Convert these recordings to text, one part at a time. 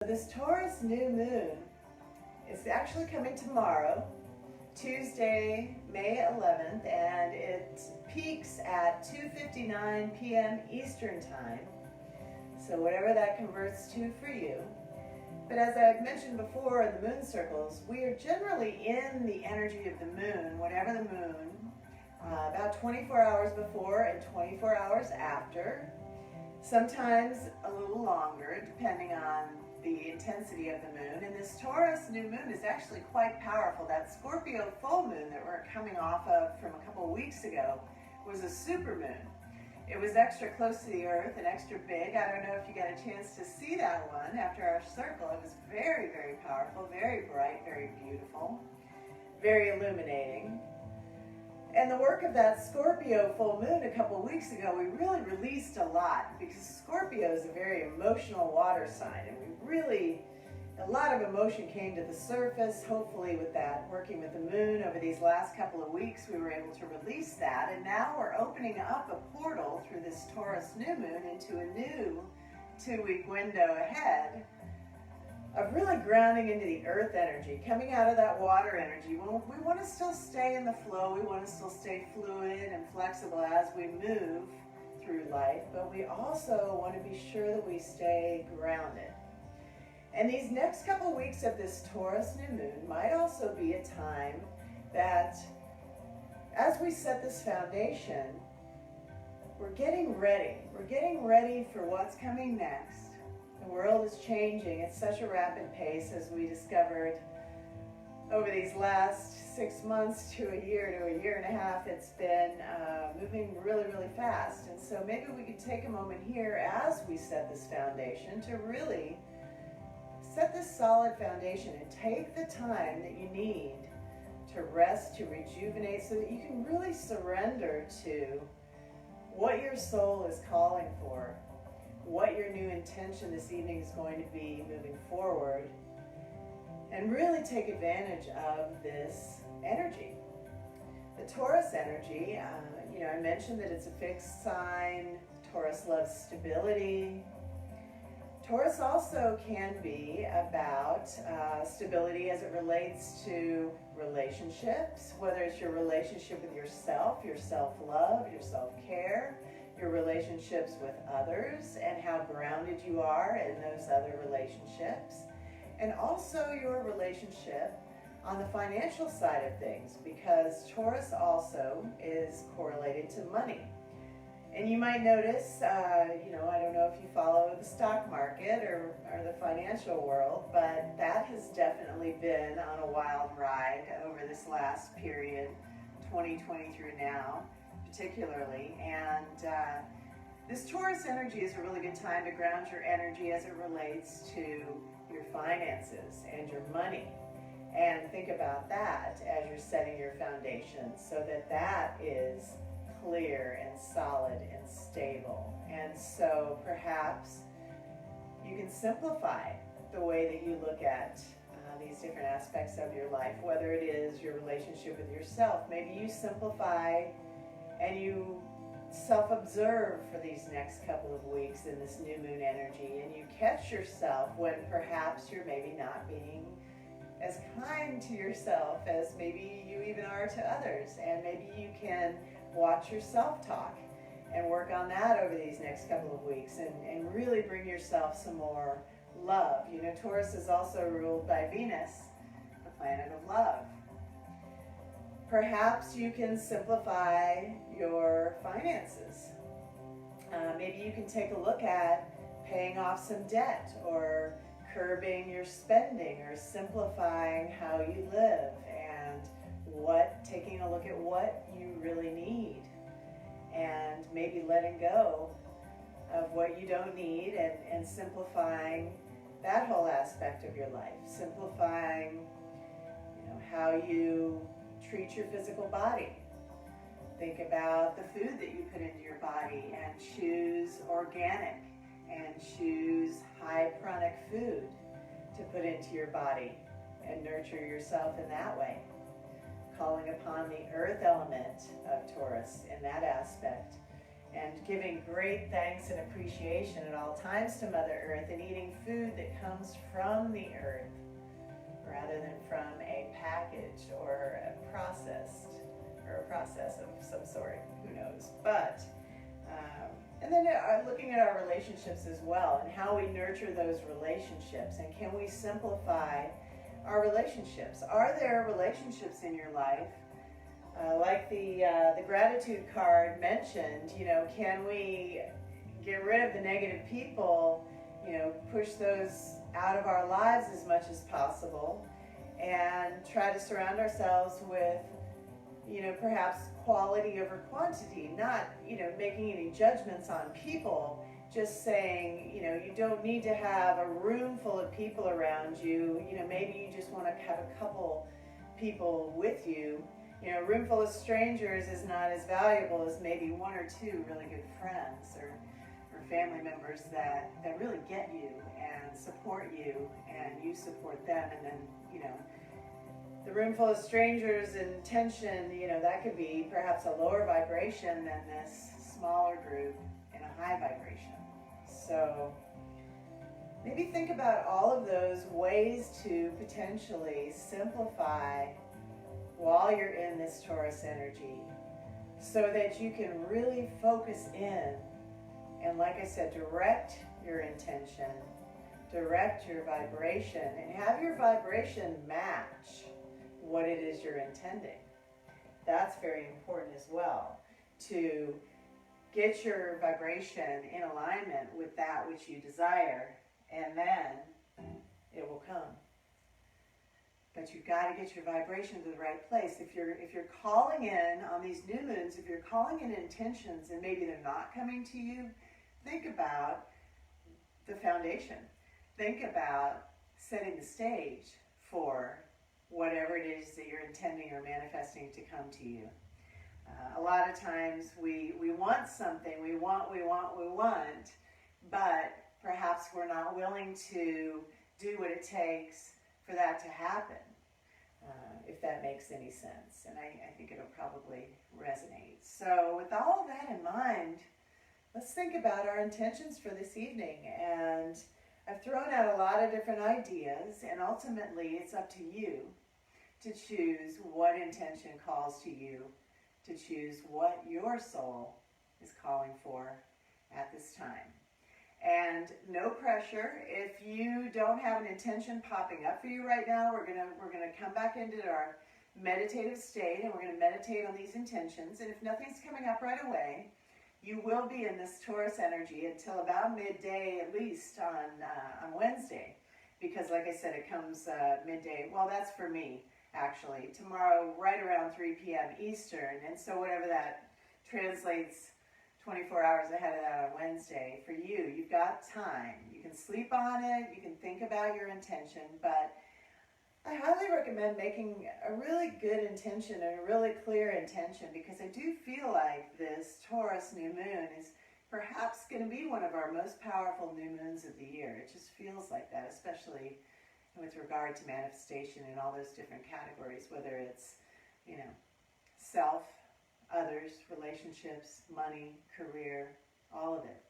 This Taurus new moon is actually coming tomorrow, Tuesday, May 11th, and it peaks at 2:59 p.m. Eastern Time, so whatever that converts to for you. But as I've mentioned before in the moon circles, we are generally in the energy of the moon, whenever the moon, about 24 hours before and 24 hours after, sometimes a little longer depending on the intensity of the moon. And this Taurus new moon is actually quite powerful. That Scorpio full moon that we're coming off of from a couple of weeks ago was a super moon. It was extra close to the earth and extra big. I don't know if you got a chance to see that one after our circle. It was very, very powerful, very bright, very beautiful, very illuminating. And the work of that Scorpio full moon a couple of weeks ago, we really released a lot, because Scorpio is a very emotional water sign, and a lot of emotion came to the surface. Hopefully with that, working with the moon over these last couple of weeks, we were able to release that, and now we're opening up a portal through this Taurus new moon into a new 2-week window ahead of really grounding into the earth energy, coming out of that water energy. We want to still stay in the flow, we want to still stay fluid and flexible as we move through life, but we also want to be sure that we stay grounded. And these next couple weeks of this Taurus new moon might also be a time that, as we set this foundation, we're getting ready. We're getting ready for what's coming next. The world is changing at such a rapid pace, as we discovered over these last 6 months to a year and a half. It's been moving really, really fast. And so maybe we could take a moment here as we set this foundation to really set this solid foundation and take the time that you need to rest, to rejuvenate, so that you can really surrender to what your soul is calling for, what your new intention this evening is going to be moving forward, and really take advantage of this energy. The Taurus energy, I mentioned that it's a fixed sign. Taurus loves stability. Taurus also can be about stability as it relates to relationships, whether it's your relationship with yourself, your self-love, your self-care, your relationships with others, and how grounded you are in those other relationships, and also your relationship on the financial side of things, because Taurus also is correlated to money. And you might notice, I don't know if you follow the stock market or the financial world, but that has definitely been on a wild ride over this last period, 2020 through now, particularly. And this Taurus energy is a really good time to ground your energy as it relates to your finances and your money. And think about that as you're setting your foundation, so that that is clear and solid and stable. And so perhaps you can simplify the way that you look at these different aspects of your life, whether it is your relationship with yourself. Maybe you simplify and you self-observe for these next couple of weeks in this new moon energy, and you catch yourself when perhaps you're maybe not being as kind to yourself as maybe you even are to others. And maybe you can watch your self-talk and work on that over these next couple of weeks, and really bring yourself some more love. Taurus is also ruled by Venus, the planet of love. Perhaps you can simplify your finances. Maybe you can take a look at paying off some debt, or curbing your spending, or simplifying how you live, and taking a look at what you really need, and maybe letting go of what you don't need, and simplifying that whole aspect of your life. Simplifying, how you treat your physical body. Think about the food that you put into your body, and choose organic, and choose high pranic food to put into your body, and nurture yourself in that way. Calling upon the earth element of Taurus in that aspect, and giving great thanks and appreciation at all times to Mother Earth, and eating food that comes from the earth rather than from a packaged or a process of some sort, who knows. But and then looking at our relationships as well, and how we nurture those relationships, and can we simplify our relationships? Are there relationships in your life, like the gratitude card mentioned, can we get rid of the negative people, push those out of our lives as much as possible, and try to surround ourselves with, perhaps quality over quantity, not, making any judgments on people, just saying, you don't need to have a room full of people around you, maybe you just want to have a couple people with you. A room full of strangers is not as valuable as maybe one or two really good friends or family members that really get you and support you, and you support them. And then, the room full of strangers and tension, that could be perhaps a lower vibration than this smaller group in a high vibration. So maybe think about all of those ways to potentially simplify while you're in this Taurus energy, so that you can really focus in and, like I said, direct your intention, direct your vibration, and have your vibration match what it is you're intending. That's very important as well, to get your vibration in alignment with that which you desire, and then it will come. But you've got to get your vibration to the right place. If you're calling in on these new moons, if you're calling in intentions and maybe they're not coming to you, think about the foundation. Think about setting the stage for whatever it is that you're intending or manifesting to come to you. A lot of times we want something, we want, but perhaps we're not willing to do what it takes for that to happen, if that makes any sense. And I think it'll probably resonate. So with all of that in mind, let's think about our intentions for this evening. And I've thrown out a lot of different ideas, and ultimately it's up to you to choose what intention calls to you, to choose what your soul is calling for at this time. And no pressure. If you don't have an intention popping up for you right now, we're gonna come back into our meditative state, and we're gonna meditate on these intentions. And if nothing's coming up right away, you will be in this Taurus energy until about midday, at least on Wednesday, because like I said, it comes midday. Well, that's for me, actually. Tomorrow, right around 3 p.m. Eastern, and so whatever that translates, 24 hours ahead of that on Wednesday. For you, you've got time. You can sleep on it, you can think about your intention, but I highly recommend making a really good intention and a really clear intention, because I do feel like this Taurus new moon is perhaps going to be one of our most powerful new moons of the year. It just feels like that, especially with regard to manifestation in all those different categories, whether it's, self, others, relationships, money, career, all of it.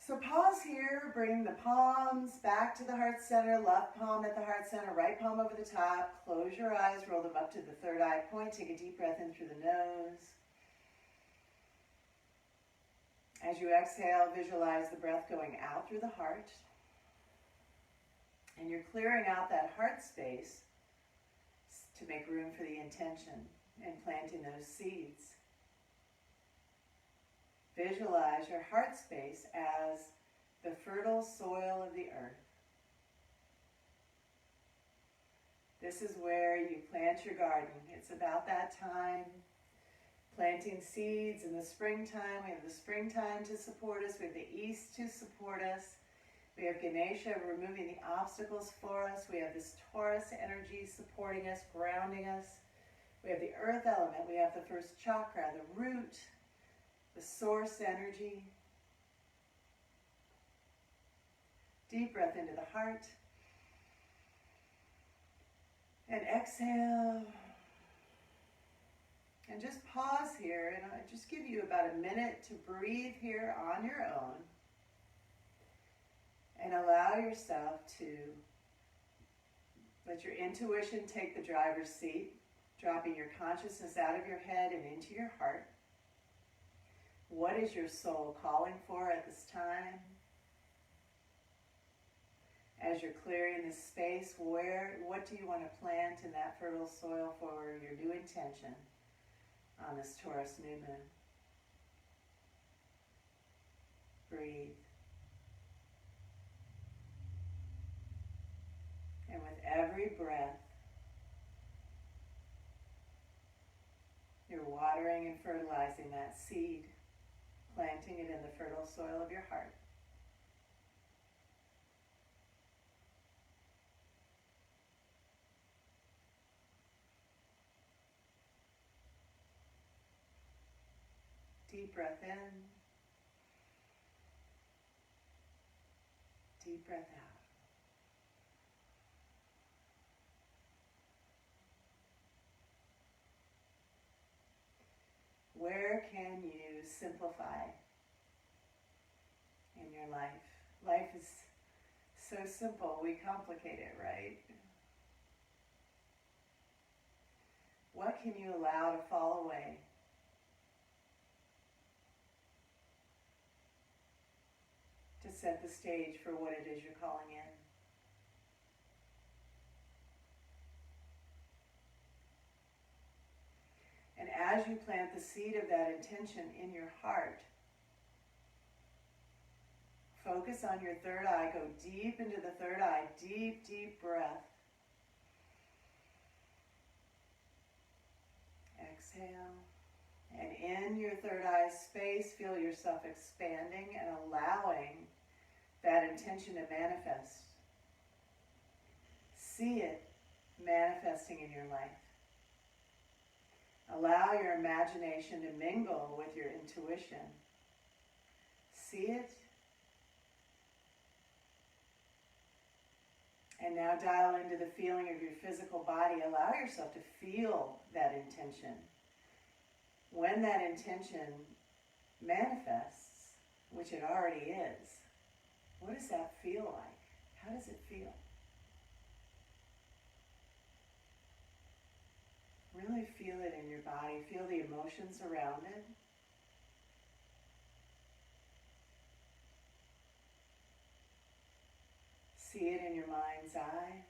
So pause here, bring the palms back to the heart center, left palm at the heart center, right palm over the top, close your eyes, roll them up to the third eye point, take a deep breath in through the nose. As you exhale, visualize the breath going out through the heart, and you're clearing out that heart space to make room for the intention and planting those seeds. Visualize your heart space as the fertile soil of the earth. This is where you plant your garden. It's about that time, planting seeds in the springtime. We have the springtime to support us. We have the east to support us. We have Ganesha removing the obstacles for us. We have this Taurus energy supporting us, grounding us. We have the earth element. We have the first chakra, the root, the source energy. Deep breath into the heart. And exhale. And just pause here, and I'll just give you about a minute to breathe here on your own. And allow yourself to let your intuition take the driver's seat, dropping your consciousness out of your head and into your heart. What is your soul calling for at this time? As you're clearing this space, what do you want to plant in that fertile soil for your new intention on this Taurus new moon? Breathe. And with every breath, you're watering and fertilizing that seed, planting it in the fertile soil of your heart. Deep breath in, deep breath out. Where can you simplify in your life? Life is so simple, we complicate it, right? What can you allow to fall away? To set the stage for what it is you're calling in. And as you plant the seed of that intention in your heart, focus on your third eye. Go deep into the third eye. Deep, deep breath. Exhale. And in your third eye space, feel yourself expanding and allowing that intention to manifest. See it manifesting in your life. Allow your imagination to mingle with your intuition. See it. And now dial into the feeling of your physical body. Allow yourself to feel that intention. When that intention manifests, which it already is, what does that feel like? How does it feel? Really feel it in your body. Feel the emotions around it. See it in your mind's eye.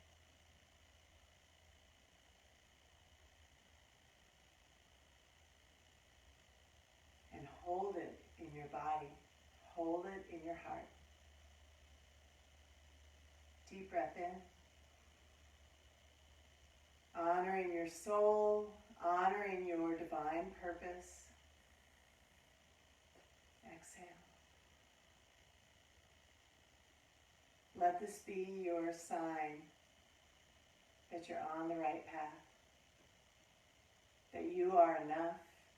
And hold it in your body. Hold it in your heart. Deep breath in. Honoring your soul, honoring your divine purpose. Exhale. Let this be your sign that you're on the right path, that you are enough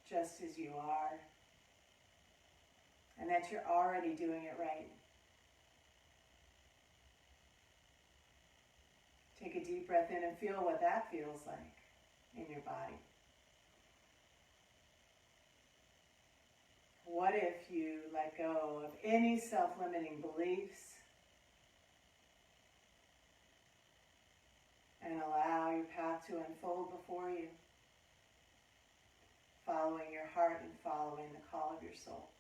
just as you are, and that you're already doing it right. Take a deep breath in and feel what that feels like in your body. What if you let go of any self-limiting beliefs and allow your path to unfold before you, following your heart and following the call of your soul?